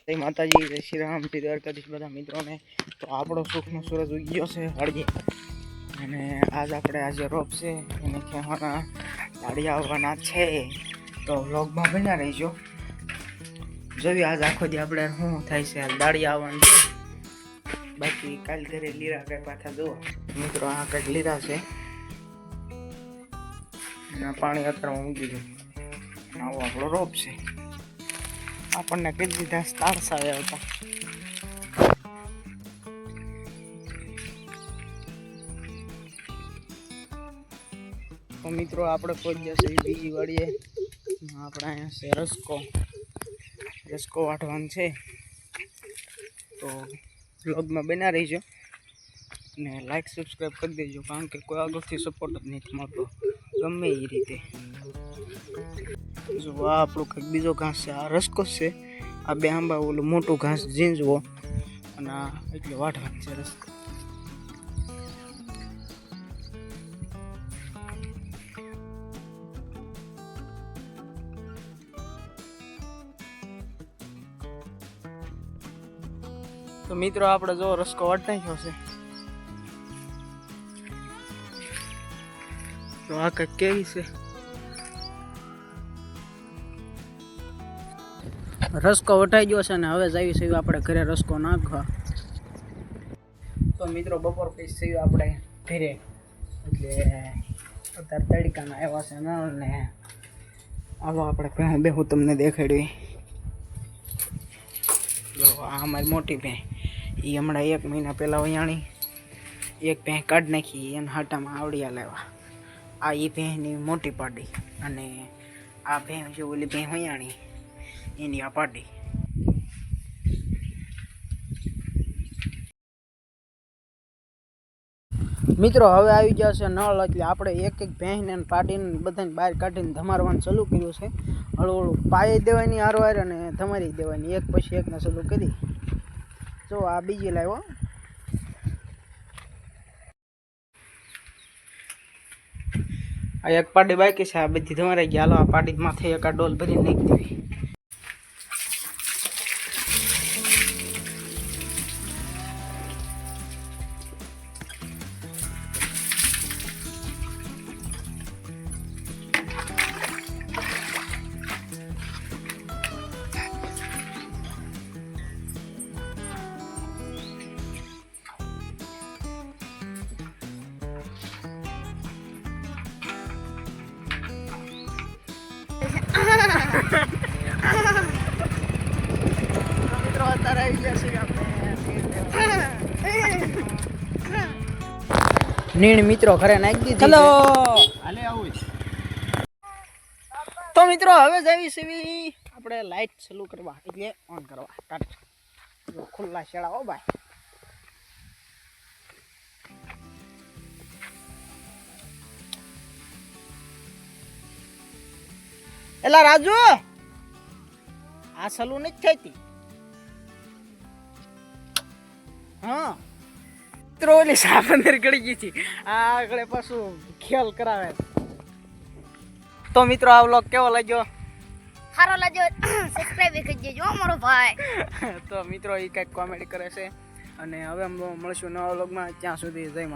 જય માતાજી, જય શ્રી રામ, જય દ્વારકાધીશ બધા મિત્રોને. તો આપણો સુખનો સૂરજ ઉગ્યો છે હળગે, અને આજે રોપ છે એને ખેવાના દાડી આવવાના છે. તો વ્લોગમાં બન્યા રહીજો, જોઈએ આજ આખો દી આપણે શું થાય છે. દાડી આવવાનું છે, બાકી કાલ ઘરે લીરા કંઈક પાછા જુઓ મિત્રો. આ કંઈક લીરા છે, પાણી અત્યારે મૂકી દઉં. આવો આપણો રોપ છે. આપણને કહી દીધા સ્ટાર્સ આવ્યા હતા. તો મિત્રો આપણે પહોંચી જશે બીજી વાડીએ. આપણે અહીંયા છે રસકો વાટવાનું છે. તો બ્લોગમાં બના રહીજો ને લાઈક સબસ્ક્રાઈબ કરી દેજો, કારણ કે કોઈ આગળથી સપોર્ટ જ નહીં મળતો ગમે એ રીતે. જો આ આપણું કંઈક બીજો ઘાસ છે, આ રસકો છે. આ બે આંબા ઓલું મોટું ઘાસ ઝીંઝવો, અને આ એટલે વાટવાનું છે રસકો. તો મિત્રો આપણે જો રસકો વાટ નાખ્યો છે. તો આ કંઈક કેવી છે, રસકો વટાઈ ગયો છે ને હવે જઈએ છીએ આપણે ઘરે રસકો નાખવા. તો મિત્રો બપોર પછી છીએ આપણે ઘરે, એટલે અત્યારે તડકાના આવ્યા છે નળ ને આવો આપણે ભેહું બેહું તમને દેખાડ્યું. જો આ અમારી મોટી ભેં, એ હમણાં 1 મહિના પહેલાં વયાણી. એક ભેં કાઢી નાખી, એને હાટામાં આવડિયા લાવ્યા. આ એ ભેંની મોટી પાડી, અને આ ભેં જે ઓલી ભેં વયાણી એની આ પાડી. મિત્રો હવે આવી જશે નળ, એટલે આપણે એક ભેંને પાડીને બધાને બહાર કાઢીને ધમારવાનું ચાલુ કર્યું છે. હળવું પાયે દેવાની હારવાર અને ધમારી દેવાની, એક પછી એકને ચાલુ કરી. જો આ બીજી લાવ્યો. આ એક પાડી બાકી છે, આ બધી ધમારાઈ ગયા. હાલો આ પાડી માથે એક આ ડોલ ભરી નાખી દેવી. મિત્રો અત્યારે આવી ગયા છે નીણ મિત્રો ઘરે નાખી દીધી. ચલો હાલે આવું. તો મિત્રો હવે જવી છે આપણે લાઈટ ચાલુ કરવા, એટલે ઓન કરવા. ટાટા ખુલ્લા શેડા હો ભાઈ. એલા રાજુ, આ સલૂન જ થતી. હા મિત્રો ઓલી સાપ અંદર ગળી ગઈ છે, આગળ પાછું ખ્યાલ કરાવે. તો મિત્રો આ વ્લોગ કેવો લાગ્યો? સારો લાગ્યો સબસ્ક્રાઇબ કરી દેજો મારો ભાઈ. તો મિત્રો એ કંઈક કોમેડી કરે છે, અને હવે મળશું નવા વ્લોગમાં. ત્યાં સુધી જય માતા.